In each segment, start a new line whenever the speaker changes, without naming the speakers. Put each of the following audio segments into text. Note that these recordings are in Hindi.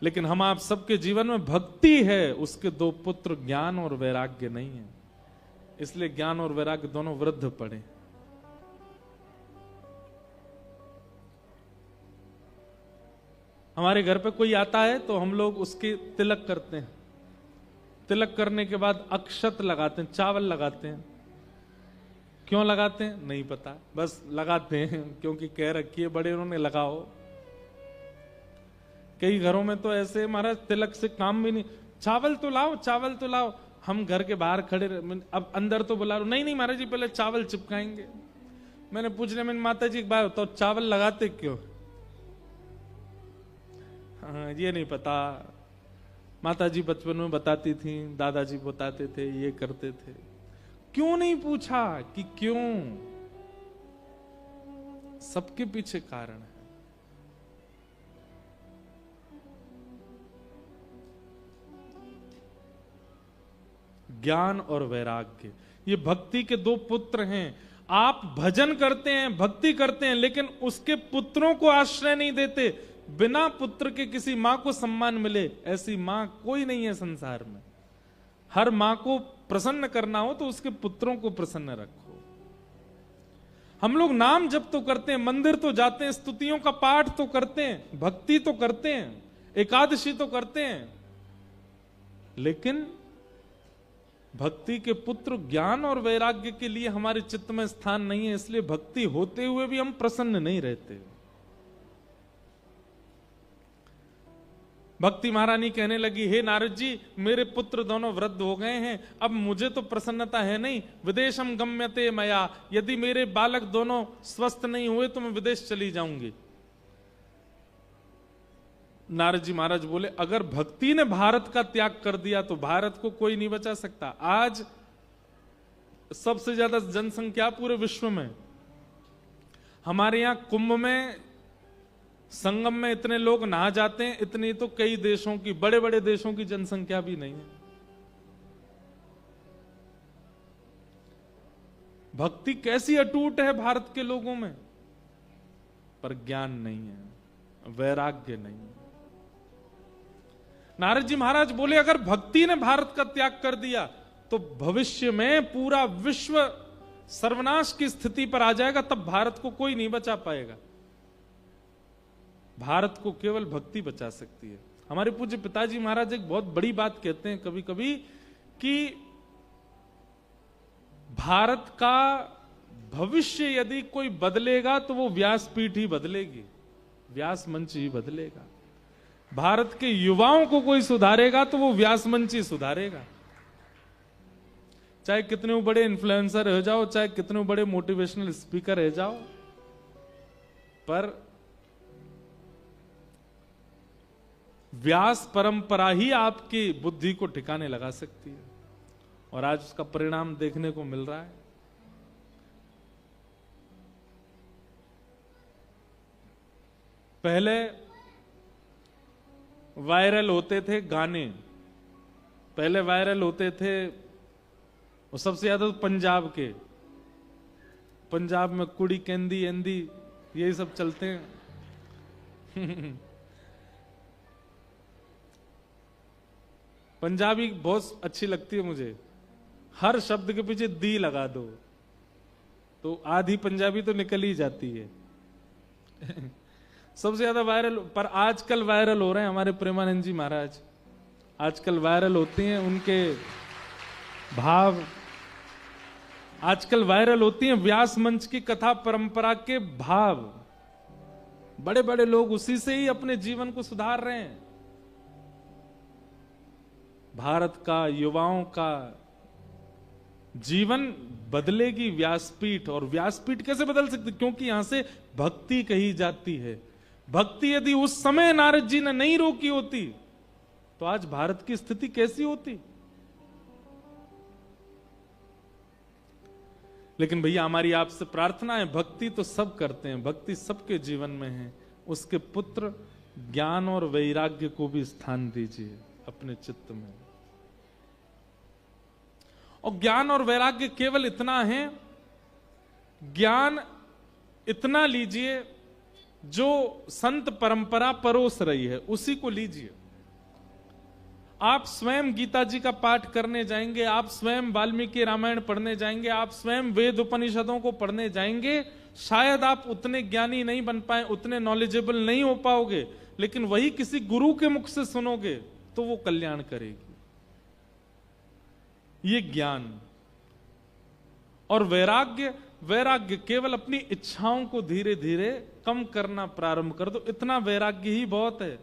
लेकिन हम आप सबके जीवन में भक्ति है, उसके दो पुत्र ज्ञान और वैराग्य नहीं है। इसलिए ज्ञान और वैराग्य दोनों वृद्ध पड़े। हमारे घर पे कोई आता है तो हम लोग उसके तिलक करते हैं। तिलक करने के बाद अक्षत लगाते हैं, चावल लगाते हैं। क्यों लगाते हैं नहीं पता, बस लगाते हैं क्योंकि कह रखी है बड़े उन्होंने लगाओ। कई घरों में तो ऐसे महाराज तिलक से काम भी नहीं, चावल तो लाओ, चावल तो लाओ। हम घर के बाहर खड़े, अब अंदर तो बुला लो, नहीं नहीं महाराज जी पहले चावल चिपकाएंगे। मैंने पूछ लिया, मैंने माता जी एक बार तो चावल लगाते क्यों? हाँ ये नहीं पता, माता जी बचपन में बताती थी, दादाजी बताते थे, ये करते थे। क्यों नहीं पूछा कि क्यों? सबके पीछे कारण है। ज्ञान और वैराग्य, ये भक्ति के दो पुत्र हैं। आप भजन करते हैं, भक्ति करते हैं, लेकिन उसके पुत्रों को आश्रय नहीं देते। बिना पुत्र के किसी मां को सम्मान मिले ऐसी मां कोई नहीं है संसार में। हर मां को प्रसन्न करना हो तो उसके पुत्रों को प्रसन्न रखो। हम लोग नाम जप तो करते हैं, मंदिर तो जाते हैं, स्तुतियों का पाठ तो करते हैं, भक्ति तो करते हैं, एकादशी तो करते हैं, लेकिन भक्ति के पुत्र ज्ञान और वैराग्य के लिए हमारे चित्त में स्थान नहीं है। इसलिए भक्ति होते हुए भी हम प्रसन्न नहीं रहते। भक्ति महारानी कहने लगी, हे नारद जी, मेरे पुत्र दोनों वृद्ध हो गए हैं, अब मुझे तो प्रसन्नता है नहीं। विदेशम गम्यते मया, यदि मेरे बालक दोनों स्वस्थ नहीं हुए तो मैं विदेश चली जाऊंगी। नारद जी महाराज बोले, अगर भक्ति ने भारत का त्याग कर दिया तो भारत को कोई नहीं बचा सकता। आज सबसे ज्यादा जनसंख्या पूरे विश्व में, हमारे यहां कुंभ में, संगम में इतने लोग नहा जाते हैं, इतनी तो कई देशों की, बड़े बड़े देशों की जनसंख्या भी नहीं है। भक्ति कैसी अटूट है भारत के लोगों में, पर ज्ञान नहीं है, वैराग्य नहीं है। नारद जी महाराज बोले, अगर भक्ति ने भारत का त्याग कर दिया तो भविष्य में पूरा विश्व सर्वनाश की स्थिति पर आ जाएगा, तब भारत को कोई नहीं बचा पाएगा। भारत को केवल भक्ति बचा सकती है। हमारे पूज्य पिताजी महाराज एक बहुत बड़ी बात कहते हैं कभी कभी कि भारत का भविष्य यदि कोई बदलेगा तो वो व्यासपीठ ही बदलेगी, व्यास मंच ही बदलेगा। भारत के युवाओं को कोई सुधारेगा तो वो व्यास मंच ही सुधारेगा। चाहे कितने बड़े इन्फ्लुएंसर हो जाओ, चाहे कितने बड़े मोटिवेशनल स्पीकर हो जाओ, पर व्यास परंपरा ही आपकी बुद्धि को ठिकाने लगा सकती है। और आज उसका परिणाम देखने को मिल रहा है। पहले वायरल होते थे गाने, पहले वायरल होते थे वो सबसे ज्यादा तो पंजाब के, पंजाब में कुड़ी केंदी एंदी यही सब चलते हैं। पंजाबी बहुत अच्छी लगती है मुझे, हर शब्द के पीछे दी लगा दो तो आधी पंजाबी तो निकल ही जाती है। सबसे ज्यादा वायरल, पर आजकल वायरल हो रहे हैं हमारे प्रेमानंद जी महाराज, आजकल वायरल होती हैं उनके भाव, आजकल वायरल होती हैं व्यास मंच की कथा परंपरा के भाव। बड़े बड़े लोग उसी से ही अपने जीवन को सुधार रहे हैं। भारत का, युवाओं का जीवन बदलेगी व्यासपीठ। और व्यासपीठ कैसे बदल सकती? क्योंकि यहां से भक्ति कही जाती है। भक्ति यदि उस समय नारद जी ने नहीं रोकी होती तो आज भारत की स्थिति कैसी होती? लेकिन भैया हमारी आपसे प्रार्थना है, भक्ति तो सब करते हैं, भक्ति सबके जीवन में है, उसके पुत्र ज्ञान और वैराग्य को भी स्थान दीजिए अपने चित्त में। और ज्ञान और वैराग्य केवल इतना है, ज्ञान इतना लीजिए जो संत परंपरा परोस रही है, उसी को लीजिए। आप स्वयं गीता जी का पाठ करने जाएंगे, आप स्वयं वाल्मीकि रामायण पढ़ने जाएंगे, आप स्वयं वेद उपनिषदों को पढ़ने जाएंगे, शायद आप उतने ज्ञानी नहीं बन पाए, उतने नॉलेजेबल नहीं हो पाओगे, लेकिन वही किसी गुरु के मुख से सुनोगे तो वो कल्याण करेगी। ये ज्ञान और वैराग्य, वैराग्य केवल अपनी इच्छाओं को धीरे धीरे कम करना प्रारंभ कर दो, इतना वैराग्य ही बहुत है।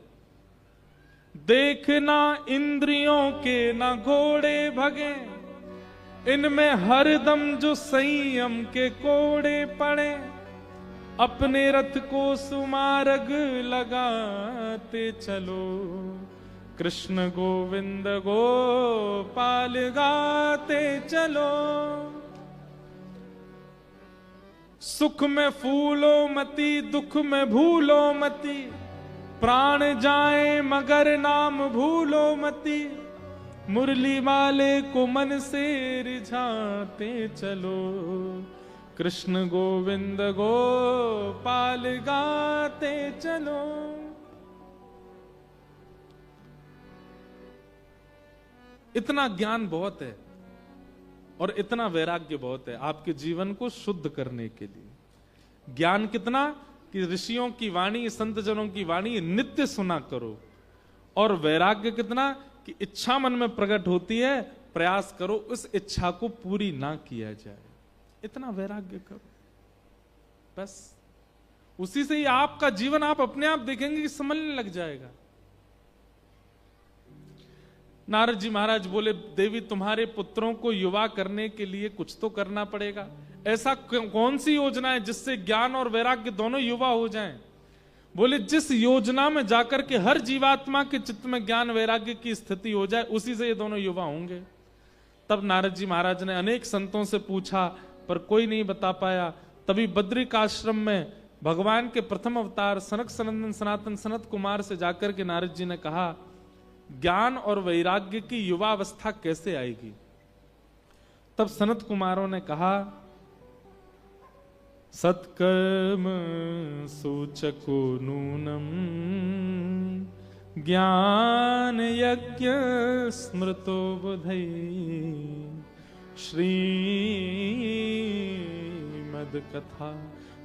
देखना इंद्रियों के ना घोड़े भगे, इनमें हरदम जो संयम के कोड़े पड़े, अपने रथ को सुमार्ग लगाते चलो, कृष्ण गोविंद गोपाल गाते चलो। सुख में फूलो मती, दुख में भूलो मती, प्राण जाए मगर नाम भूलो मती, मुरली वाले को मन से रिझाते चलो, कृष्ण गोविंद गोपाल गाते चलो। इतना ज्ञान बहुत है और इतना वैराग्य बहुत है आपके जीवन को शुद्ध करने के लिए। ज्ञान कितना कि ऋषियों की वाणी, संत जनों की वाणी नित्य सुना करो, और वैराग्य कितना कि इच्छा मन में प्रकट होती है, प्रयास करो उस इच्छा को पूरी ना किया जाए, इतना वैराग्य करो। बस उसी से ही आपका जीवन आप अपने आप देखेंगे कि संभलने लग जाएगा। नारद जी महाराज बोले, देवी तुम्हारे पुत्रों को युवा करने के लिए कुछ तो करना पड़ेगा। ऐसा कौन सी योजना है जिससे ज्ञान और वैराग्य दोनों युवा हो जाएं? बोले, जिस योजना में जाकर के हर जीवात्मा के चित्त में ज्ञान वैराग्य की स्थिति हो जाए, उसी से ये दोनों युवा होंगे। तब नारद जी महाराज ने अनेक संतों से पूछा पर कोई नहीं बता पाया। तभी बद्रिक आश्रम में भगवान के प्रथम अवतार सनक सनंदन सनातन सनत कुमार से जाकर के नारद जी ने कहा, ज्ञान और वैराग्य की युवावस्था कैसे आएगी? तब सनत कुमारों ने कहा, सत्कर्म सूचको नूनम ज्ञान यज्ञ स्मृतो बुधै, श्रीमद कथा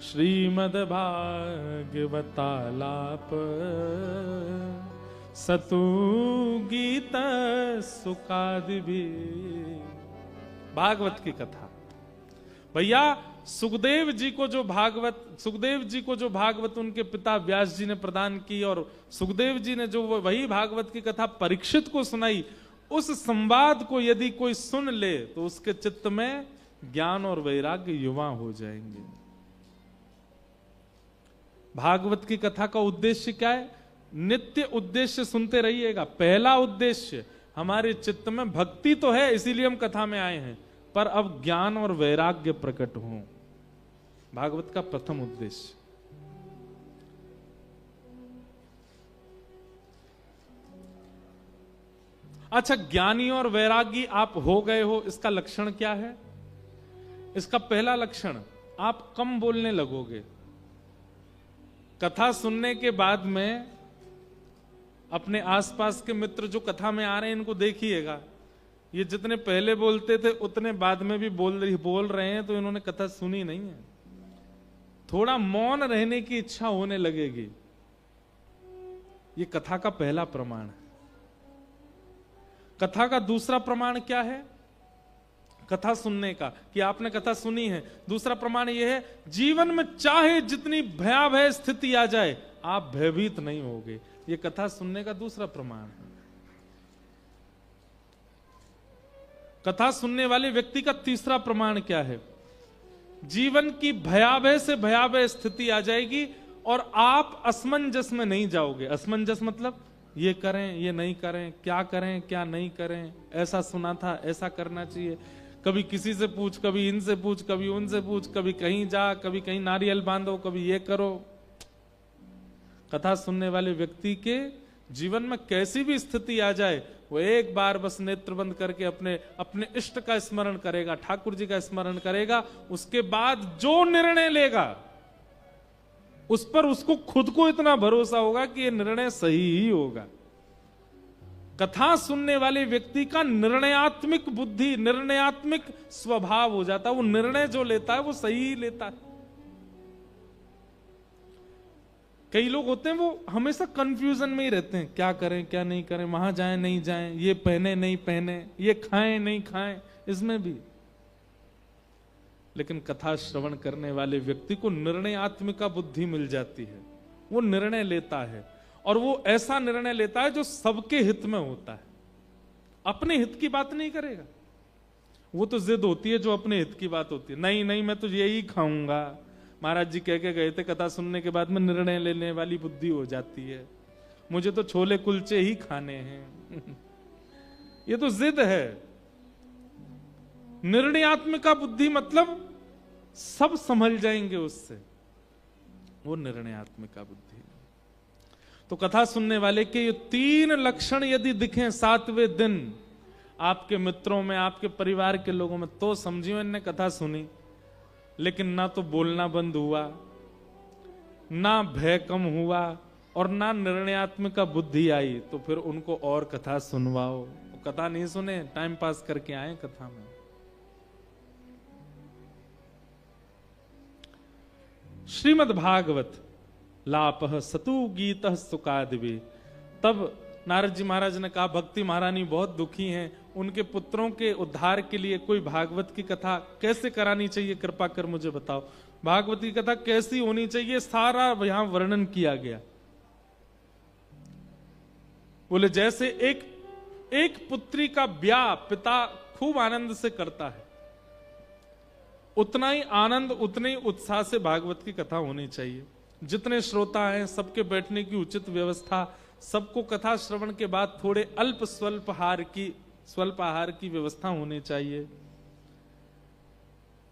श्रीमद भागवतालाप, सतु गीत सुकादि भी। भागवत की कथा भैया, सुखदेव जी को जो भागवत उनके पिता व्यास जी ने प्रदान की, और सुखदेव जी ने जो वही भागवत की कथा परीक्षित को सुनाई, उस संवाद को यदि कोई सुन ले तो उसके चित्त में ज्ञान और वैराग्य युवा हो जाएंगे। भागवत की कथा का उद्देश्य क्या है? नित्य उद्देश्य सुनते रहिएगा। पहला उद्देश्य हमारे चित्त में भक्ति तो है, इसीलिए हम कथा में आए हैं, पर अब ज्ञान और वैराग्य प्रकट हो, भागवत का प्रथम उद्देश्य। अच्छा, ज्ञानी और वैरागी आप हो गए हो, इसका लक्षण क्या है? इसका पहला लक्षण, आप कम बोलने लगोगे। कथा सुनने के बाद में अपने आसपास के मित्र जो कथा में आ रहे हैं, इनको देखिएगा, ये जितने पहले बोलते थे उतने बाद में भी बोल रहे हैं, तो इन्होंने कथा सुनी नहीं है। थोड़ा मौन रहने की इच्छा होने लगेगी। ये कथा का पहला प्रमाण है। कथा का दूसरा प्रमाण क्या है? कथा सुनने का, कि आपने कथा सुनी है। दूसरा प्रमाण यह है, जीवन में चाहे जितनी भयावह स्थिति आ जाए, आप भयभीत नहीं होगे। ये कथा सुनने का दूसरा प्रमाण है। कथा सुनने वाले व्यक्ति का तीसरा प्रमाण क्या है? जीवन की भयावह से भयावह स्थिति आ जाएगी और आप असमंजस में नहीं जाओगे। असमंजस मतलब ये करें, ये नहीं करें, क्या करें, क्या नहीं करें, ऐसा सुना था, ऐसा करना चाहिए। कभी किसी से पूछ, कभी इनसे पूछ, कभी उनसे पूछ, कभी कहीं जा, कभी कहीं नारियल बांधो, कभी ये करो। कथा सुनने वाले व्यक्ति के जीवन में कैसी भी स्थिति आ जाए, वो एक बार बस नेत्र बंद करके अपने इष्ट का स्मरण करेगा, ठाकुर जी का स्मरण करेगा। उसके बाद जो निर्णय लेगा उस पर उसको खुद को इतना भरोसा होगा कि ये निर्णय सही ही होगा। कथा सुनने वाले व्यक्ति का निर्णयात्मक बुद्धि, निर्णयात्मक स्वभाव हो जाता है। वो निर्णय जो लेता है वो सही ही लेता है। कई लोग होते हैं वो हमेशा कंफ्यूजन में ही रहते हैं, क्या करें क्या नहीं करें, वहां जाएं नहीं जाएं, ये पहने नहीं पहने, ये खाएं नहीं खाएं, इसमें भी। लेकिन कथा श्रवण करने वाले व्यक्ति को निर्णयात्मिका बुद्धि मिल जाती है। वो निर्णय लेता है और वो ऐसा निर्णय लेता है जो सबके हित में होता है। अपने हित की बात नहीं करेगा। वो तो जिद होती है जो अपने हित की बात होती है। नहीं नहीं मैं तो यही खाऊंगा। महाराज जी कह के गए थे कथा सुनने के बाद में निर्णय लेने वाली बुद्धि हो जाती है, मुझे तो छोले कुलचे ही खाने हैं। ये तो जिद है। निर्णयात्मिका बुद्धि मतलब सब संभल जाएंगे उससे, वो निर्णयात्मिका बुद्धि। तो कथा सुनने वाले के ये 3 लक्षण यदि दिखें 7वें दिन आपके मित्रों में, आपके परिवार के लोगों में, तो समझियो इनने कथा सुनी, लेकिन ना तो बोलना बंद हुआ, ना भय कम हुआ और ना निर्णयात्मिका बुद्धि आई। तो फिर उनको और कथा सुनवाओ। कथा नहीं सुने, टाइम पास करके आए कथा में। श्रीमद् भागवत लापह सतु गीत सुकादिवे। तब नारद जी महाराज ने कहा भक्ति महारानी बहुत दुखी हैं, उनके पुत्रों के उद्धार के लिए कोई भागवत की कथा कैसे करानी चाहिए, कृपा कर मुझे बताओ। भागवत की कथा कैसी होनी चाहिए, सारा यहां वर्णन किया गया। बोले जैसे एक पुत्री का ब्याह पिता खूब आनंद से करता है, उतना ही आनंद उतने ही उत्साह से भागवत की कथा होनी चाहिए। जितने श्रोता हैं सबके बैठने की उचित व्यवस्था, सबको कथा श्रवण के बाद थोड़े स्वल्प आहार की व्यवस्था होनी चाहिए।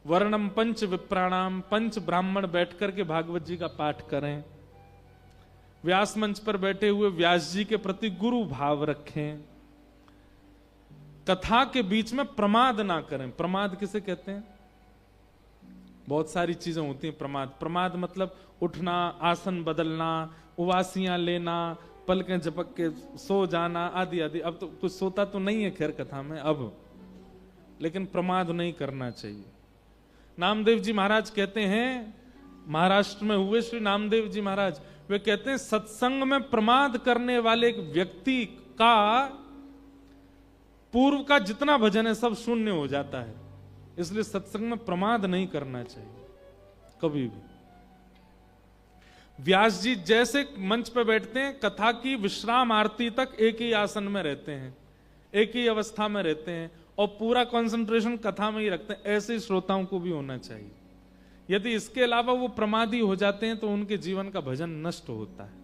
वर्णम पंच विप्राणाम, 5 ब्राह्मण बैठकर के भागवत जी का पाठ करें। व्यास मंच पर बैठे हुए व्यास जी के प्रति गुरु भाव रखें। कथा के बीच में प्रमाद ना करें। प्रमाद किसे कहते हैं? बहुत सारी चीजें होती हैं प्रमाद। प्रमाद मतलब उठना, आसन बदलना, उवासियां लेना, पलकें झपक के सो जाना आदि आदि। अब तो कुछ सोता तो नहीं है खैर कथा में अब, लेकिन प्रमाद नहीं करना चाहिए। नामदेव जी महाराज कहते हैं, महाराष्ट्र में हुए श्री नामदेव जी महाराज, वे कहते हैं सत्संग में प्रमाद करने वाले एक व्यक्ति का पूर्व का जितना भजन है सब शून्य हो जाता है। इसलिए सत्संग में प्रमाद नहीं करना चाहिए कभी भी। व्यास जी जैसे मंच पे बैठते हैं, कथा की विश्राम आरती तक एक ही आसन में रहते हैं, एक ही अवस्था में रहते हैं और पूरा कंसंट्रेशन कथा में ही रखते हैं। ऐसे ही श्रोताओं को भी होना चाहिए। यदि इसके अलावा वो प्रमादी हो जाते हैं तो उनके जीवन का भजन नष्ट होता है।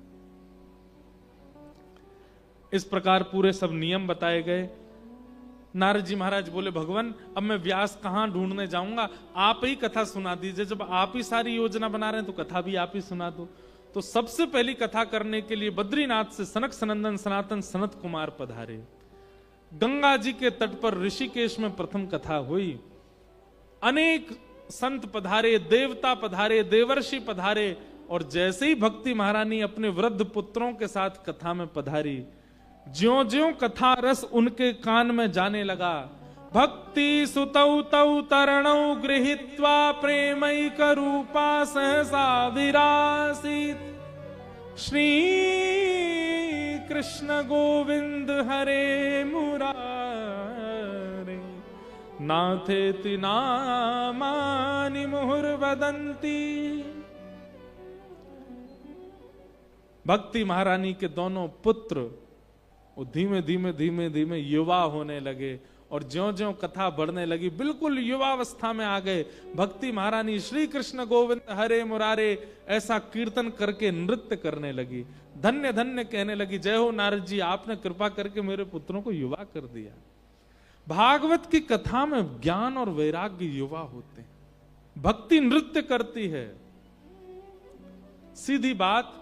इस प्रकार पूरे सब नियम बताए गए। नारद जी महाराज बोले भगवान अब मैं व्यास कहां ढूंढने जाऊंगा, आप ही कथा सुना दीजिए। जब आप ही सारी योजना बना रहे हैं तो कथा भी आप ही सुना दो। तो सबसे पहली कथा करने के लिए बद्रीनाथ से सनक सनंदन सनातन सनत कुमार पधारे। गंगा जी के तट पर ऋषिकेश में प्रथम कथा हुई। अनेक संत पधारे, देवता पधारे, देवर्षि पधारे और जैसे ही भक्ति महारानी अपने वृद्ध पुत्रों के साथ कथा में पधारी, ज्यों-ज्यों कथा रस उनके कान में जाने लगा, भक्ति सुतौ तौ तरणौ गृहीत्वा प्रेमैक रूपा सहसा विरासीत। श्री कृष्ण गोविंद हरे मुरारे, नाथेति नामानि मुहुर्वदन्ति। भक्ति महारानी के दोनों पुत्र धीमे धीमे धीमे धीमे युवा होने लगे और ज्यों-ज्यों कथा बढ़ने लगी बिल्कुल युवावस्था में आ गए। भक्ति महारानी श्री कृष्ण गोविंद हरे मुरारे ऐसा कीर्तन करके नृत्य करने लगी, धन्य धन्य कहने लगी। जय हो नारद जी, आपने कृपा करके मेरे पुत्रों को युवा कर दिया। भागवत की कथा में ज्ञान और वैराग्य युवा होते हैं। भक्ति नृत्य करती है। सीधी बात,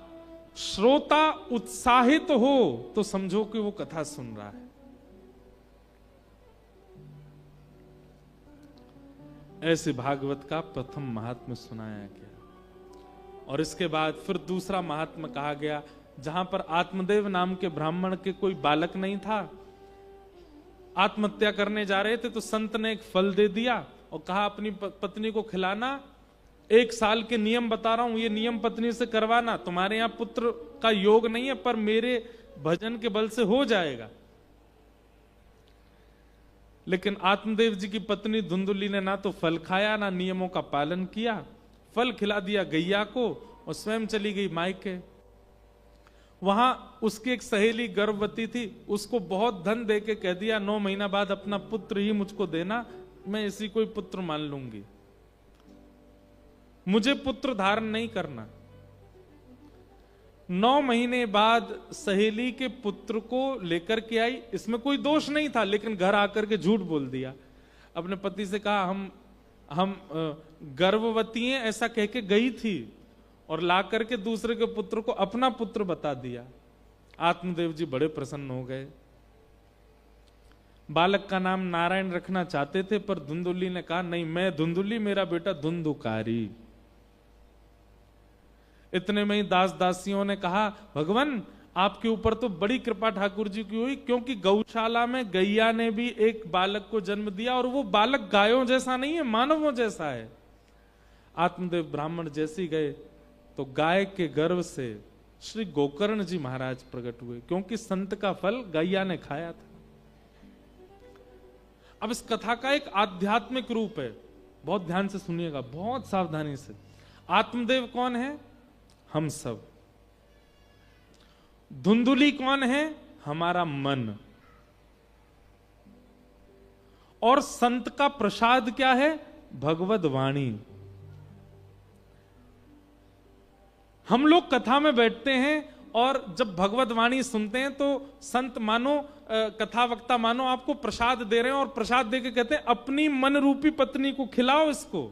श्रोता उत्साहित हो तो समझो कि वो कथा सुन रहा है। ऐसे भागवत का प्रथम महात्म्य सुनाया गया और इसके बाद फिर दूसरा महात्म्य कहा गया जहां पर आत्मदेव नाम के ब्राह्मण के कोई बालक नहीं था, आत्महत्या करने जा रहे थे, तो संत ने एक फल दे दिया और कहा अपनी पत्नी को खिलाना, 1 साल के नियम बता रहा हूं, ये नियम पत्नी से करवाना, तुम्हारे यहां पुत्र का योग नहीं है पर मेरे भजन के बल से हो जाएगा। लेकिन आत्मदेव जी की पत्नी धुंधुली ने ना तो फल खाया ना नियमों का पालन किया, फल खिला दिया गैया को और स्वयं चली गई मायके। वहां उसकी एक सहेली गर्भवती थी, उसको बहुत धन देके कह दिया 9 महीना बाद अपना पुत्र ही मुझको देना, मैं इसी कोई पुत्र मान लूंगी, मुझे पुत्र धारण नहीं करना। 9 महीने बाद सहेली के पुत्र को लेकर के आई, इसमें कोई दोष नहीं था, लेकिन घर आकर के झूठ बोल दिया। अपने पति से कहा हम गर्भवती हैं ऐसा कह के गई थी, और ला करके दूसरे के पुत्र को अपना पुत्र बता दिया। आत्मदेव जी बड़े प्रसन्न हो गए। बालक का नाम नारायण रखना चाहते थे, पर धुंधुली ने कहा नहीं, मैं धुंधुली, मेरा बेटा धुंधुकारी। इतने में ही दास दासियों ने कहा भगवान आपके ऊपर तो बड़ी कृपा ठाकुर जी की हुई, क्योंकि गौशाला में गैया ने भी एक बालक को जन्म दिया, और वो बालक गायों जैसा नहीं है, मानवों जैसा है। आत्मदेव ब्राह्मण जैसी गए तो गाय के गर्भ से श्री गोकर्ण जी महाराज प्रकट हुए, क्योंकि संत का फल गैया ने खाया था। अब इस कथा का एक आध्यात्मिक रूप है, बहुत ध्यान से सुनिएगा, बहुत सावधानी से। आत्मदेव कौन है? हम सब। धुंधुली कौन है? हमारा मन। और संत का प्रसाद क्या है? भगवद वाणी। हम लोग कथा में बैठते हैं और जब भगवद वाणी सुनते हैं तो संत मानो कथा वक्ता मानो आपको प्रसाद दे रहे हैं, और प्रसाद देके कहते हैं अपनी मन रूपी पत्नी को खिलाओ इसको।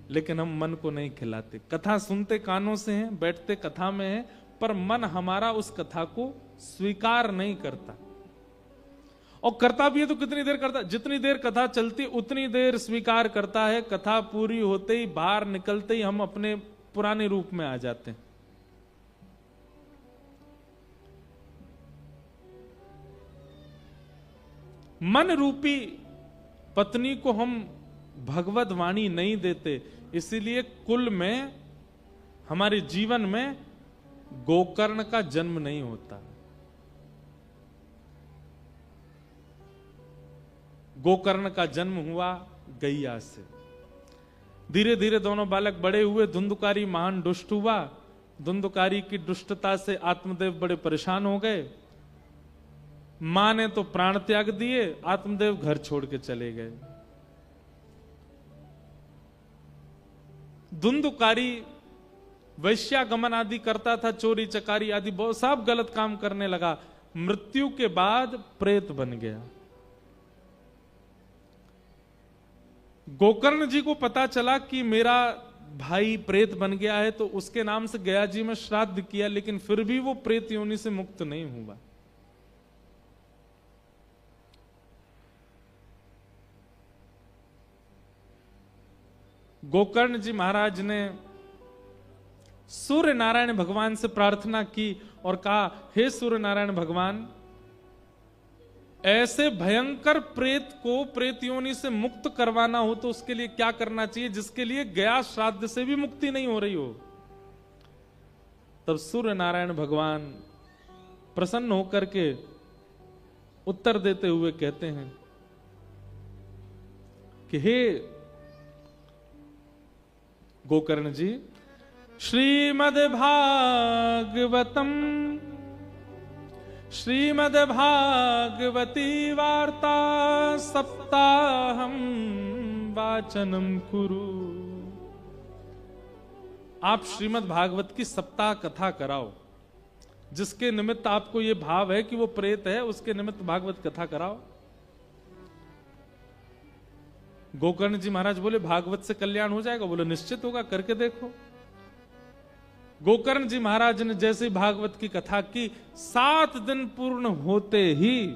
लेकिन हम मन को नहीं खिलाते। कथा सुनते कानों से हैं, बैठते कथा में हैं, पर मन हमारा उस कथा को स्वीकार नहीं करता। और करता भी है तो कितनी देर करता? जितनी देर कथा चलती उतनी देर स्वीकार करता है। कथा पूरी होते ही, बाहर निकलते ही हम अपने पुराने रूप में आ जाते हैं। मन रूपी पत्नी को हम भगवद वाणी नहीं देते, इसीलिए कुल में हमारे जीवन में गोकर्ण का जन्म नहीं होता। गोकर्ण का जन्म हुआ गैया से। धीरे धीरे दोनों बालक बड़े हुए। धुंधुकारी महान दुष्ट हुआ। धुंधुकारी की दुष्टता से आत्मदेव बड़े परेशान हो गए। मां ने तो प्राण त्याग दिए, आत्मदेव घर छोड़ के चले गए। धुंधुकारी वैश्यागमन आदि करता था, चोरी चकारी आदि बहुत सब गलत काम करने लगा। मृत्यु के बाद प्रेत बन गया। गोकर्ण जी को पता चला कि मेरा भाई प्रेत बन गया है, तो उसके नाम से गया जी में श्राद्ध किया, लेकिन फिर भी वो प्रेत योनि से मुक्त नहीं हुआ। गोकर्ण जी महाराज ने सूर्य नारायण भगवान से प्रार्थना की और कहा, हे सूर्य नारायण भगवान, ऐसे भयंकर प्रेत को प्रेत योनि से मुक्त करवाना हो तो उसके लिए क्या करना चाहिए, जिसके लिए गया श्राद्ध से भी मुक्ति नहीं हो रही हो। तब सूर्य नारायण भगवान प्रसन्न होकर के उत्तर देते हुए कहते हैं कि हे गोकर्ण जी, श्रीमद्भागवती वार्ता सप्ताहम वाचनम कुरु। आप श्रीमद् भागवत की सप्ताह कथा कराओ। जिसके निमित्त आपको यह भाव है कि वो प्रेत है, उसके निमित्त भागवत कथा कराओ। गोकर्ण जी महाराज बोले, भागवत से कल्याण हो जाएगा? बोले निश्चित होगा, करके देखो। गोकर्ण जी महाराज ने जैसे भागवत की कथा की, 7 दिन पूर्ण होते ही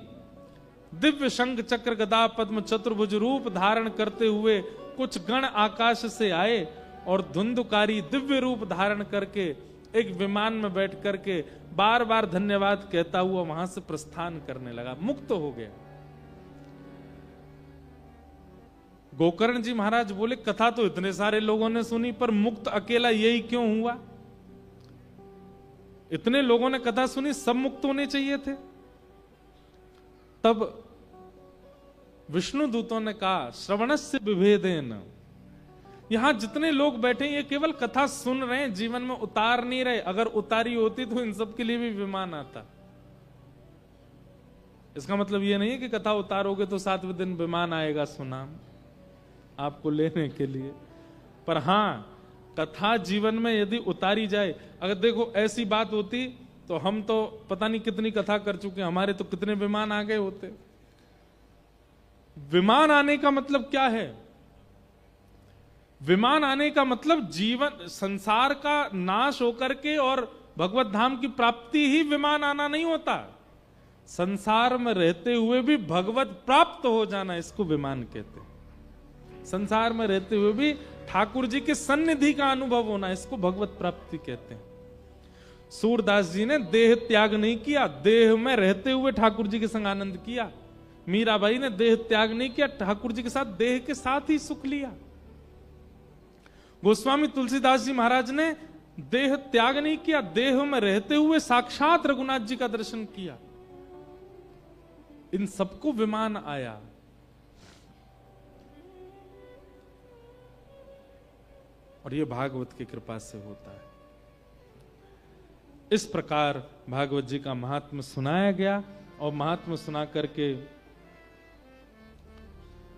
दिव्य शंख चक्र गदा पद्म चतुर्भुज रूप धारण करते हुए कुछ गण आकाश से आए और धुंधुकारी दिव्य रूप धारण करके एक विमान में बैठ करके बार बार धन्यवाद कहता हुआ वहां से प्रस्थान करने लगा, मुक्त हो गया। गोकर्ण जी महाराज बोले कथा तो इतने सारे लोगों ने सुनी, पर मुक्त अकेला यही क्यों हुआ? इतने लोगों ने कथा सुनी, सब मुक्त होने चाहिए थे। तब विष्णु दूतों ने कहा श्रवणस्य विभेदेन, यहां जितने लोग बैठे ये केवल कथा सुन रहे हैं, जीवन में उतार नहीं रहे। अगर उतारी होती तो इन सब के लिए भी विमान आता। इसका मतलब ये नहीं है कि कथा उतारोगे तो 7वें दिन विमान आएगा सुनाम आपको लेने के लिए। पर हां, कथा जीवन में यदि उतारी जाए, अगर देखो ऐसी बात होती तो हम तो पता नहीं कितनी कथा कर चुके, हमारे तो कितने विमान आ गए होते। विमान आने का मतलब क्या है? विमान आने का मतलब जीवन संसार का नाश होकर के और भगवत धाम की प्राप्ति ही विमान आना नहीं होता। संसार में रहते हुए भी भगवत प्राप्त हो जाना, इसको विमान कहते हैं। संसार में रहते हुए भी ठाकुर जी के सन्निधि का अनुभव होना, इसको भगवत प्राप्ति कहते हैं। सूरदास जी ने देह त्याग नहीं किया, देह में रहते हुए ठाकुर जी के संग आनंद किया। मीराबाई ने देह त्याग नहीं किया, ठाकुर जी के साथ देह के साथ ही सुख लिया। गोस्वामी तुलसीदास जी महाराज ने देह त्याग नहीं किया, देह में रहते हुए साक्षात रघुनाथ जी का दर्शन किया। इन सबको विमान आया। और यह भागवत की कृपा से होता है। इस प्रकार भागवत जी का महात्म्य सुनाया गया और महात्म्य सुना करके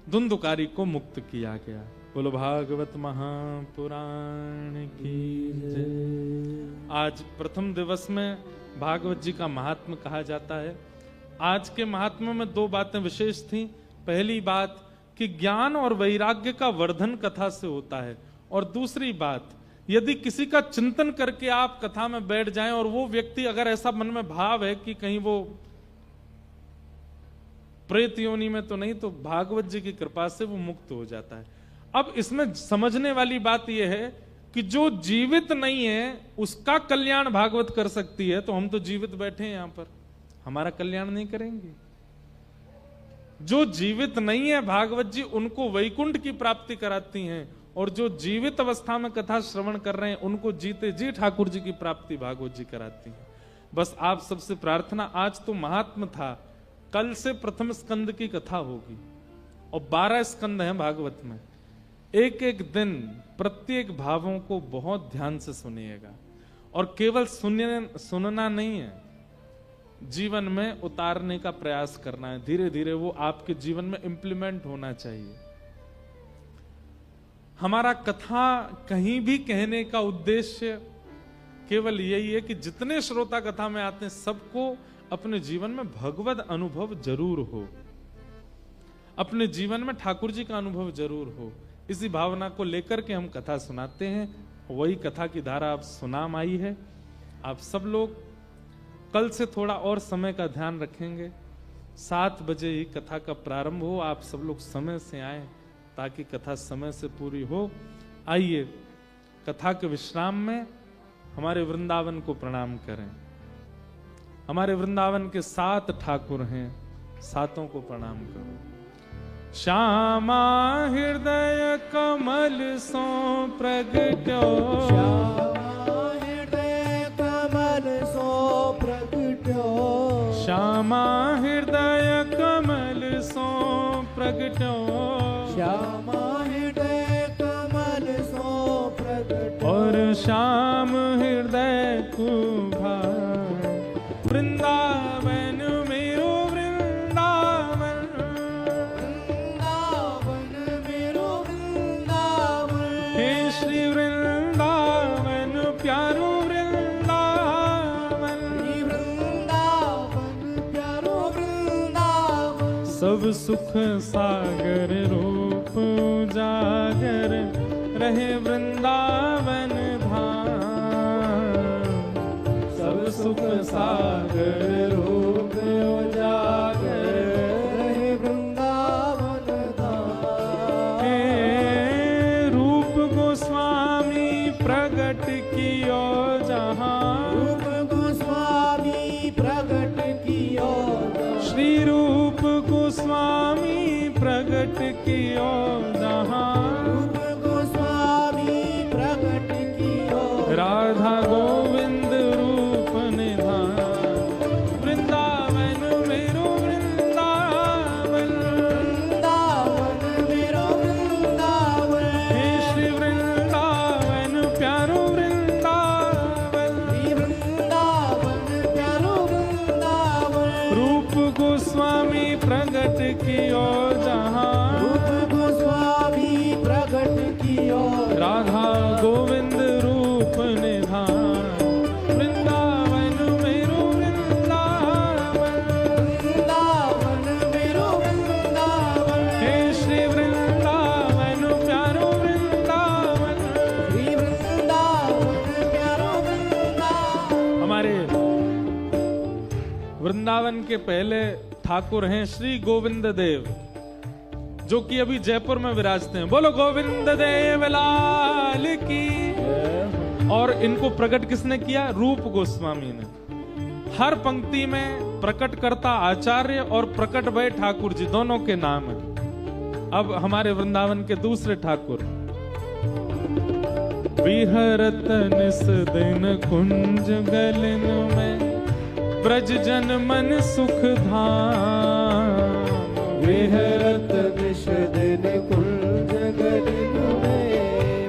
धुंधुकारी को मुक्त किया गया। बोलो भागवत महापुराण की जय। आज प्रथम दिवस में भागवत जी का महात्म्य कहा जाता है। आज के महात्म्य में 2 बातें विशेष थी। पहली बात कि ज्ञान और वैराग्य का वर्धन कथा से होता है, और दूसरी बात, यदि किसी का चिंतन करके आप कथा में बैठ जाएं और वो व्यक्ति अगर ऐसा मन में भाव है कि कहीं वो प्रेत योनि में तो नहीं, तो भागवत जी की कृपा से वो मुक्त हो जाता है। अब इसमें समझने वाली बात यह है कि जो जीवित नहीं है उसका कल्याण भागवत कर सकती है, तो हम तो जीवित बैठे हैं यहां पर, हमारा कल्याण नहीं करेंगे। जो जीवित नहीं है भागवत जी उनको वैकुंठ की प्राप्ति कराती हैं, और जो जीवित अवस्था में कथा श्रवण कर रहे हैं उनको जीते जी ठाकुर जी की प्राप्ति भागवत जी कराती हैं। बस आप सबसे प्रार्थना, आज तो महात्म था, कल से प्रथम स्कंद की कथा होगी और 12 स्कंद हैं भागवत में। एक एक दिन प्रत्येक भावों को बहुत ध्यान से सुनिएगा, और केवल सुनना नहीं है, जीवन में उतारने का प्रयास करना है। धीरे धीरे वो आपके जीवन में इंप्लीमेंट होना चाहिए। हमारा कथा कहीं भी कहने का उद्देश्य केवल यही है कि जितने श्रोता कथा में आते हैं सबको अपने जीवन में भगवत अनुभव जरूर हो, अपने जीवन में ठाकुर जी का अनुभव जरूर हो। इसी भावना को लेकर के हम कथा सुनाते हैं। वही कथा की धारा अब सुनाम आई है। आप सब लोग कल से थोड़ा और समय का ध्यान रखेंगे। 7 बजे ही कथा का प्रारंभ हो, आप सब लोग समय से आए ताकि कथा समय से पूरी हो। आइए कथा के विश्राम में हमारे वृंदावन को प्रणाम करें। हमारे वृंदावन के 7 ठाकुर हैं, 7 को प्रणाम करो। श्यामा हृदय कमल सो प्रगट्यो,
श्यामा हृदय कमल सो प्रगट्यो,
श्यामा हृदय कमल सो प्रगट्यो,
श्यामा हृदय कमल सो प्रगट्यो,
और श्याम हृदय कुभा वृंदावन मेरो वृंदावन,
वृंदावन मेरो वृंदावन,
हे श्री वृंदावन प्यारो वृंदावन,
वृंदावन प्यारो वृंदावन,
सब सुख सागर रूप उजागर रहे वृंदावन धाम, सब सुख सागर रूप उजागर
रहे वृंदावन धाम।
हे रूप गोस्वामी प्रगट कियो जहां, कियो जहाँ
रूप गोस्वामी प्रकट कियो
राधा गोविंद रूप निधान वृंदावन मेरो वृंदावन
वृंदावन मेरो वृंदावन
हे श्री वृंदावन प्यारो वृंदावन
श्री वृंदावन प्यारो वृंदावन।
हमारे वृंदावन के पहले ठाकुर हैं श्री गोविंद देव, जो कि अभी जयपुर में विराजते हैं। बोलो गोविंद देव लाल की। और इनको प्रकट किसने किया? रूप गोस्वामी ने। हर पंक्ति में प्रकट करता आचार्य और प्रकट भय ठाकुर जी दोनों के नाम है। अब हमारे वृंदावन के दूसरे ठाकुर विहरत निस दिन कुंज गलिन में ब्रज जन मन सुख धाम
विहरत निश दिन कुंज गलिन में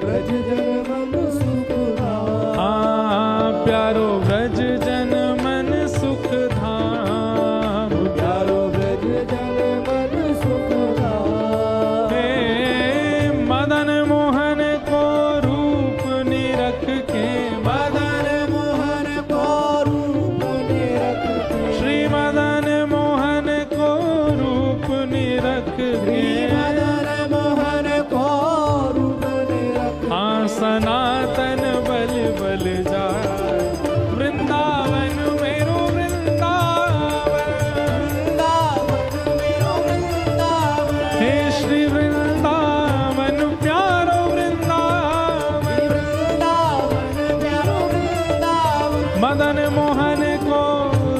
ब्रज जन मन सुख धाम।
हाँ प्यारो ब्रज जन मन सुख धाम
प्यारो ब्रज जन मन सुख धाम।
हे मदन मोहन को रूप निरख के
मदन मोहन को रूप निरख के
श्री मदन मोहन को रूप निरख
श्री
के
मदन मोहन को रूप निरख
हाँ सनातन बल बल जाए वृंदावन मेरो वृंदावन
वृंदावन मेरो वृंदावन
हे श्री वृंदावन प्यारो वृंदावन
वृंदावन प्यारो वृंदावन।
मदन मोहन को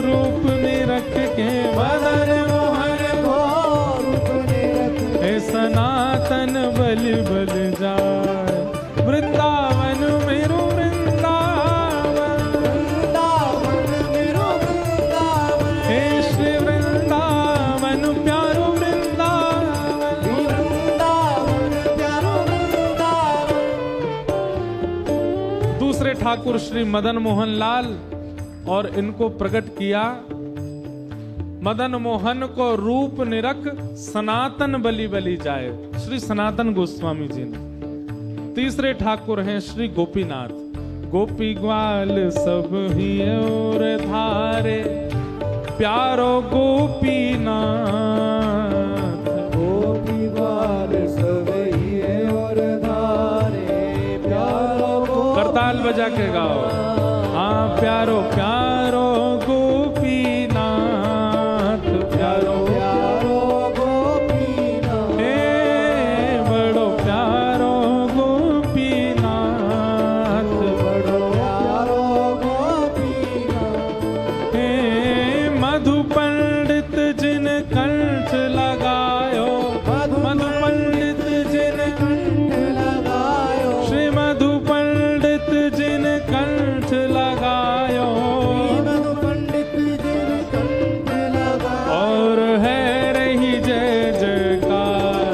रूप निरख के मदन मोहन
को रूप निरख
हे सनातन बल बल जाए वृंदावन मेरो वृंदावन
वृंदावन मेरो वृंदावन
हे श्री वृंदावन प्यारो वृंदावन
वृंदावन प्यारो वृंदावन।
दूसरे ठाकुर श्री मदन मोहन लाल, और इनको प्रकट किया मदन मोहन को रूप निरख सनातन बलि बलि जाए श्री सनातन गोस्वामी जी ने। तीसरे ठाकुर हैं श्री गोपीनाथ। गोपी ग्वाल सब ही और धारे प्यारो गोपीनाथ।
गोपी बाल सब ये और धारे प्यारो
करताल बजा के गाओ। हाँ प्यारो प्यारो गोपीनाथ प्यारो
प्यारो गोपीनाथ
हे बड़ो प्यारो गोपीनाथ
बड़ो प्यारो गोपीनाथ।
हे मधु पंडित जिन कंठ लगायो मधु पंडित जिन
कंठ लगायो
श्री मधु पंडित जिन कंठ लगायो
मधु पंडित जिन कंठ लगायो।
और है रही जय जयकार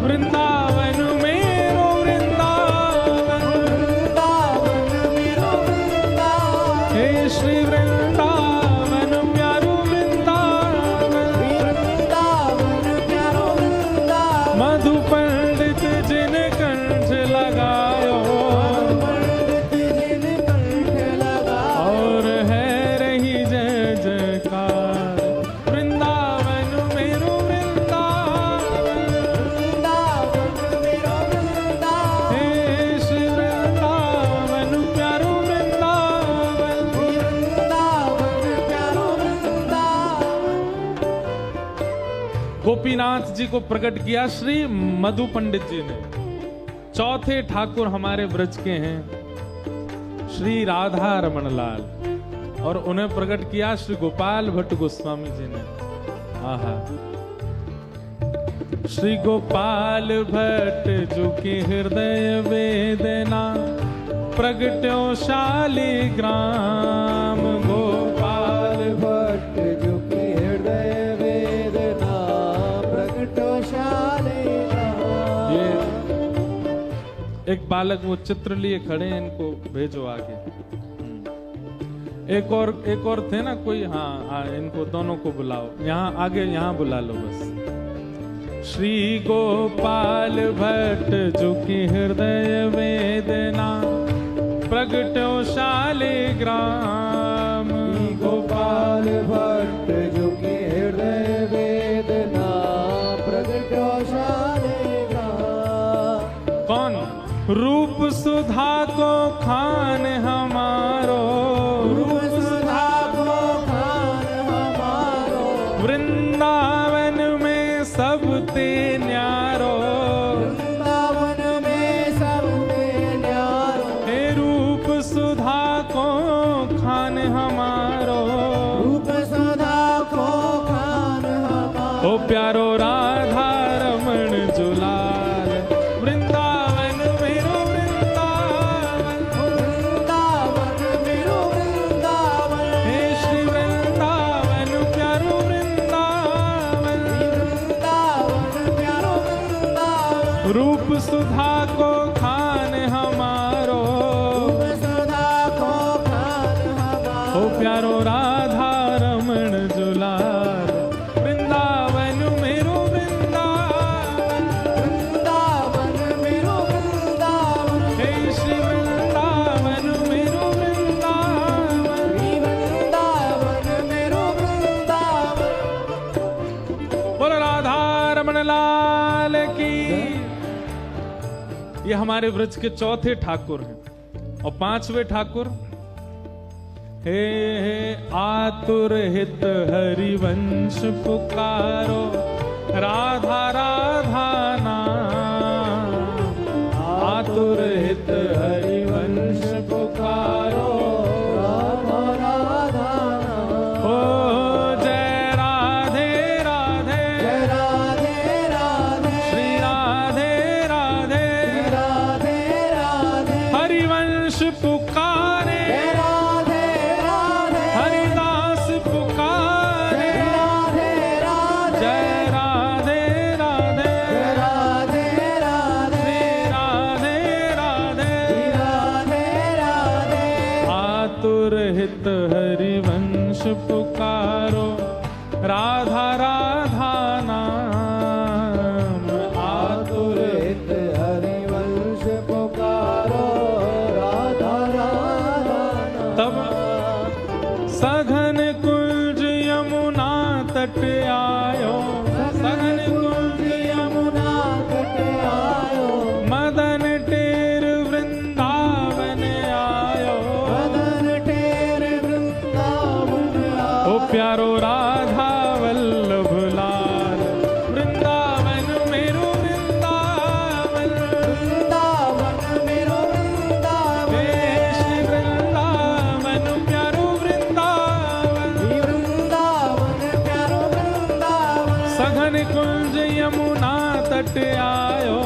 वृंदावन मेरो वृंदावन
वृंदावन मेरो वृंदावन
हे श्री वृंदावन प्यारो वृंदावन
वृंदावन प्यारो वृंदावन।
मधु पंडित जिन कंठ लगायो
पंडित जिन कंठ लगायो
और है रही जय जयकार वृंदावन मेरो वृंदावन
वृंदावन मेरो वृंदावन
हे श्री वृंदावन प्यारो वृंदावन
वृंदावन प्यारो वृंदावन।
गोपीनाथ जी को प्रकट किया श्री मधु पंडित जी ने। चौथे ठाकुर हमारे ब्रज के हैं श्री राधा रमन लाल, और उन्हें प्रकट किया श्री गोपाल भट्ट गोस्वामी जी ने। आहा श्री गोपाल भट्ट जो कि हृदय वेदना प्रगट्यो शालिग्राम गोपाल
भट्ट जो कि हृदय वेदना प्रगटोशाली।
ये एक बालक वो चित्र लिए खड़े हैं, इनको भेजो आगे। एक और थे ना कोई, हाँ हाँ इनको दोनों को बुलाओ यहाँ आगे, यहाँ बुला लो बस। श्री गोपाल भट्ट झुकी हृदय वेदना प्रगटो शालिग्राम।
गोपाल भट्ट झुकी हृदय वेदना प्रगटो शालिग्राम।
कौन? रूप सुधा को खान हमारो,
रूप सुधा को खान हमारो,
वृंदावन में सब ते न्यारो,
वृंदावन में सब ते न्यारो।
हे रूप सुधा को खान हमारो,
रूप सुधा को खान हमारो।
ओ प्यारो राधा रमण जुलाल, वृंदावन मेरो वृंदावन,
वृंदावन मेरो वृंदावन।
हे श्री वृंदावन प्यारो वृंदावन।
वृंदावन प्यारो वृंदावन।
रूप सुधा को खान हमारो,
रूप सुधा को खान हमारो।
ओ प्यारो राधा रमण जुलाल, वृंदावन मेरो वृंदावन।
वृंदावन मेरो वृंदावन।
हे श्री वृंदावन मेरो वृंदावन।
वृंदावन मेरो वृंदावन।
बोलो राधा रमण लाल की। ये हमारे व्रज के चौथे ठाकुर हैं। और पांचवे ठाकुर, हे आतुर हित हरिवंश पुकारो, राधा राधा नाम। आतुर हित हरिवंश पुकारो,
राधा राधा नाम।
ओ जय राधे राधे,
जय राधे राधे,
श्री राधे राधे।
राधे राधे,
हरिवंश पुकारे,
जय राधे राधे,
हरिदास पुकारे,
राधे राधे,
जय राधे राधे,
जय राधे राधे,
श्री राधे राधे।
राधे राधे।
आतुर हित हरिवंश पुकारो, राधा राधा नाम। आतुर
हित हरिवंश पुकारो, राधा राधा नाम।
तब सघन कुंज यमुना तट आयो, सघन कुंज
यमुना तट आयो,
मदन टेर वृंदावन आयो।
मदन टेर वृंदावन आयो।
ओ प्यारो राधा वल्लभ लाल, वृंदावन मेरो वृंदावन।
वृंदावन मेरो वृंदावन।
हे श्री वृंदावन प्यारो वृंदावन।
वृंदावन प्यारो वृंदावन।
सघन कुंज यमुना तट आयो,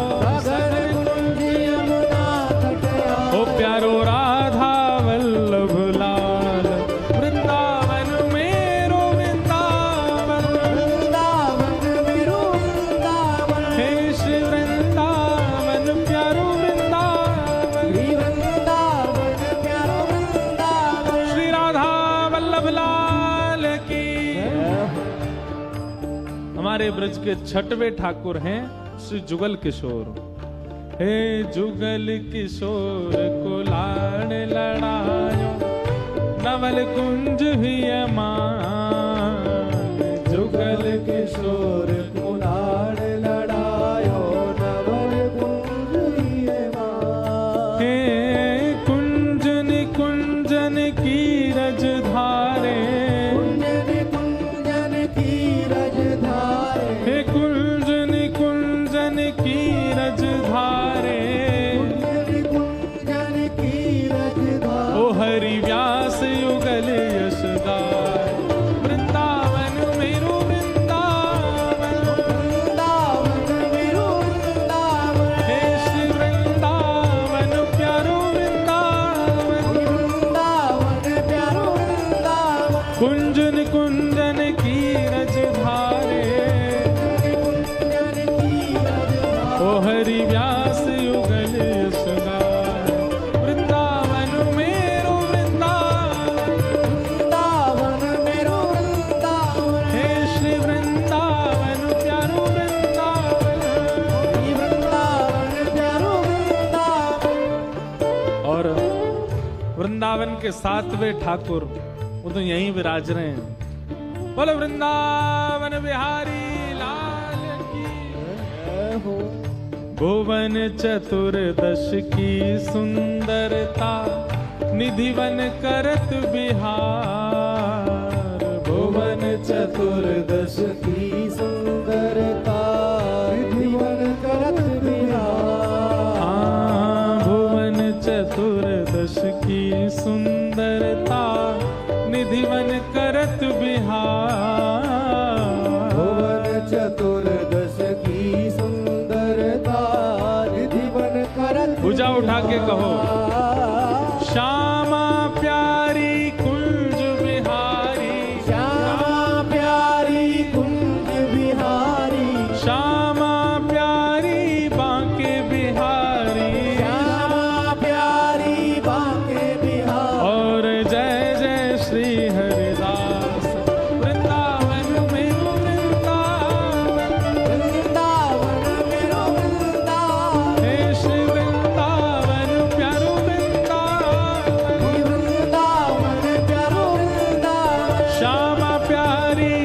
सघन कुंज यमुना तट आयो।
ओ प्यारो राधा वल्लभ लाल, वृंदावन मेरो वृंदावन।
वृंदावन मेरो वृंदावन।
हे श्री वृंदावन प्यारो वृंदावन।
वृंदावन प्यारो वृंदावन।
श्री राधा वल्लभ लाल की। हमारे ब्रज के छठवें ठाकुर हैं श्री जुगल किशोर। हे जुगल किशोर को लाड़ लड़ायो, नवल कुंज ही मान। जुगल किशोर
को लाड़ लड़ायो, नवल कुंज हिय मान।
हे कुंजन कुंजन की रज धारे,
कुंजन कुंजन की रज धारे।
हे कुंजन कुंजन की रज धारे।
कुंजन कुंजन की रज धारे।
ओ हरि व्यास युगल यशदार, वृंदावन मेरो वृंदावन।
वृंदावन मेरो वृंदावन।
हे श्री वृंदावन प्यारो वृंदावन।
वृंदावन प्यारो वृंदावन।
कुंजन कुंजन की रज धारे,
कुंजन की रज धारे।
ओ हरि व्यास युगल यशदार, वृंदावन मेरो वृंदावन।
वृंदावन मेरो वृंदावन।
हे श्री वृंदावन प्यारो वृंदावन। के 7वें ठाकुर वो तो यहीं विराज रहे हैं। बोलो वृंदावन बिहारी लाल की। भुवन चतुर्दश की सुंदरता निधिवन करत बिहार।
भुवन चतुर्दश की सुंदरता निधिवन करत बिहार।
भुवन चतुर्दश की सुंदरता निधिवन करत बिहार।
भुवन चतुर्दश की सुंदरता निधिवन करत।
भुजा उठा के कहो श्यामा प्यारी कुंज बिहारी।
श्यामा प्यारी कुंज बिहारी।
श्यामा प्यारी बांके बिहारी।
श्यामा प्यारी बांके बिहारी।
और जय जय श्री हरिदास वृंदावन मेरो वृंदावन।
वृंदावन मेरो वृंदावन।
हे श्री वृंदावन प्यारो वृंदावन।
वृंदावन प्यारो वृंदावन।
श्यामा प्यारी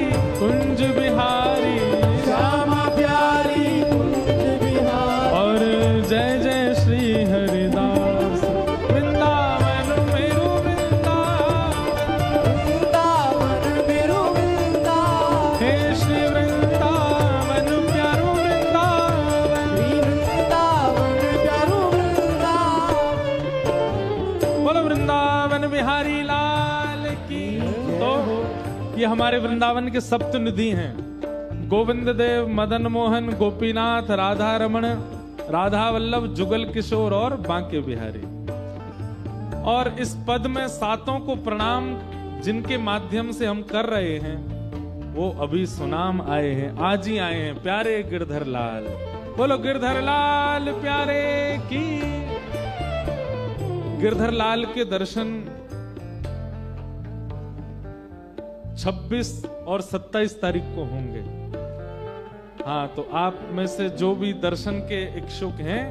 कुंज बिहारी।
श्यामा प्यारी कुंज बिहारी।
और जय जय श्री हरिदास वृंदावन मेरो वृंदावन।
वृंदावन मेरो वृंदावन।
हे श्री वृंदावन प्यारो वृंदावन।
वृंदावन प्यारो वृंदावन।
बोलो वृंदावन बिहारी लाल की। तो ये हमारे वृंदावन के सप्तनिधि हैं, गोविंद देव, मदन मोहन, गोपीनाथ, राधा रमण, राधा वल्लभ, जुगल किशोर और बांके बिहारी। और इस पद में सातों को प्रणाम जिनके माध्यम से हम कर रहे हैं वो अभी सुनाम आए हैं, आज ही आए हैं, प्यारे गिरधर लाल। बोलो गिरधर लाल प्यारे की। गिरधर लाल के दर्शन 26 और 27 तारीख को होंगे। हाँ, तो आप में से जो भी दर्शन के इच्छुक हैं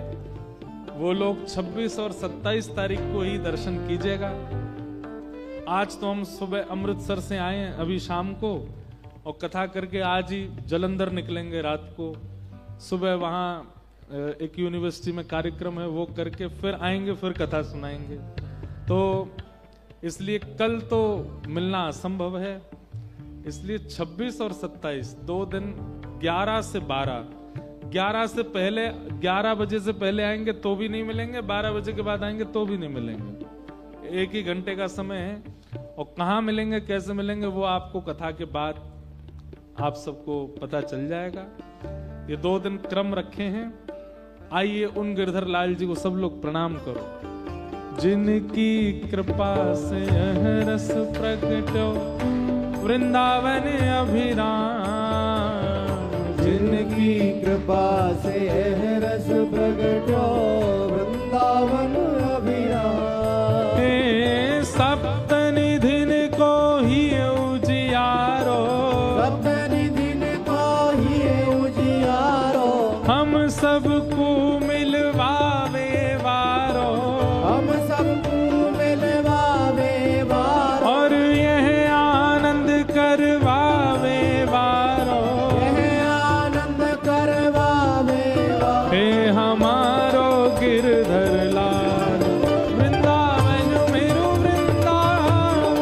वो लोग 26 और 27 तारीख को ही दर्शन कीजिएगा। आज तो हम सुबह अमृतसर से आए हैं अभी शाम को, और कथा करके आज ही जलंधर निकलेंगे रात को। सुबह वहाँ एक यूनिवर्सिटी में कार्यक्रम है, वो करके फिर आएंगे, फिर कथा सुनाएंगे। तो इसलिए कल तो मिलना असंभव है, इसलिए 26 और 27 2 दिन 11 से 12। 11 से पहले 11 बजे से पहले आएंगे तो भी नहीं मिलेंगे, 12 बजे के बाद आएंगे तो भी नहीं मिलेंगे। एक ही घंटे का समय है, और कहाँ मिलेंगे कैसे मिलेंगे वो आपको कथा के बाद आप सबको पता चल जाएगा। ये 2 दिन क्रम रखे हैं। आइए उन गिरधर लाल जी को सब लोग प्रणाम करो जिनकी कृपा से यह रस प्रगटो वृंदावन अभिराम।
जिनकी कृपा से यह रस प्रगटो वृंदावन अभिराम।
हे सप्तनिधिन को ही उजियारो।
सप्तनिधिन को ही उजियारो।
हम सबको मिलवावे वारो।
हम सबको मिलवावे वारो।
और यह आनंद करवावे वारो।
यह आनंद करवावे वारो।
हे हमारो गिरधर लाल वृंदावन मेरो वृंदावन।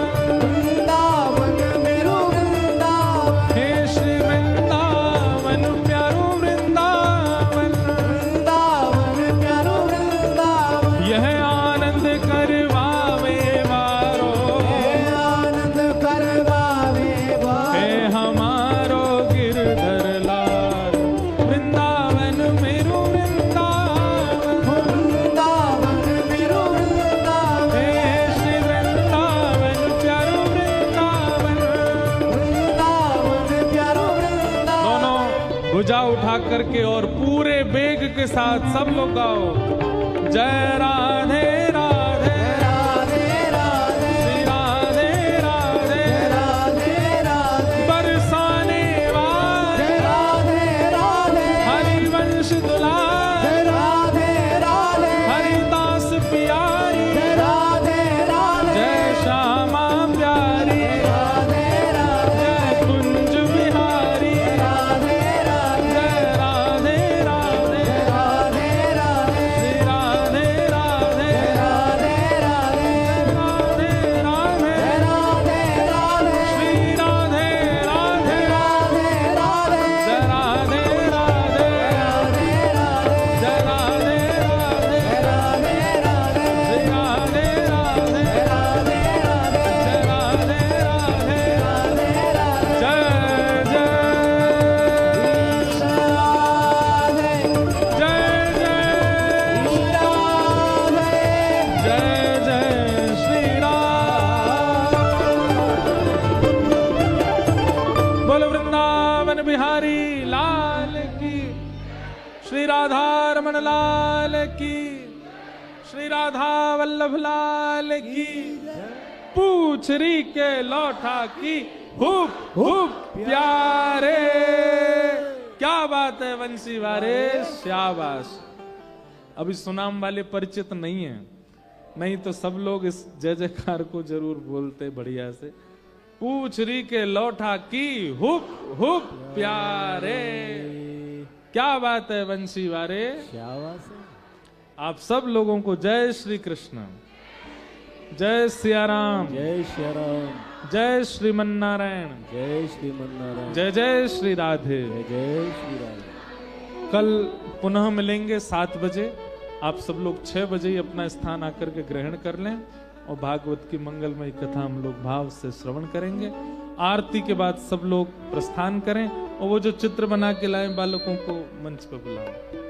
वृंदावन मेरो वृंदावन।
हे श्री वृंदावन प्यारो वृंदावन।
वृंदावन प्यारो वृंदावन।
यह आनंद करवावे वारो।
यह आनंद करवावे वारो।
हे हमारो गिरधर लाल वृंदावन मेरो वृंदावन।
वृंदावन मेरो वृंदावन।
हे श्री वृंदावन प्यारो वृंदावन।
वृंदावन प्यारो वृंदावन।
दोनों भुजा उठा करके और पूरे वेग के साथ सब लोग गाओ जय राधे राधे
राधे राधे
श्री राधे राधे
राधे राधे
बरसाने वाले
राधे राधे
हरिवंश दुलार
राधे राधे
हरिदास प्यारी
राधे राधे
जय बिहारी लाल की, श्री राधा रमन लाल की, श्री राधा वल्लभ लाल की, पूछरी के लौठा की, हुप हुप प्यारे। क्या बात है वंशी वारे, शाबाश। अभी सुनाम वाले परिचित नहीं है, नहीं तो सब लोग इस जय जयकार को जरूर बोलते बढ़िया से। पूछरी के लौठा की, हुप हुप प्यारे। क्या बात है वंशी वारे,
शाबाश।
आप सब लोगों को जय श्री कृष्ण, जय सिया राम,
जय श्री राम,
जय श्रीमन नारायण,
जय श्रीमन नारायण,
जय जय श्री राधे।
जय जय श्री राम।
कल पुनः मिलेंगे 7 बजे। आप सब लोग 6 बजे ही अपना स्थान आकर के ग्रहण कर लें और भागवत की मंगलमय कथा हम लोग भाव से श्रवण करेंगे। आरती के बाद सब लोग प्रस्थान करें और वो जो चित्र बना के लाए बालकों को मंच पर बुलाएं।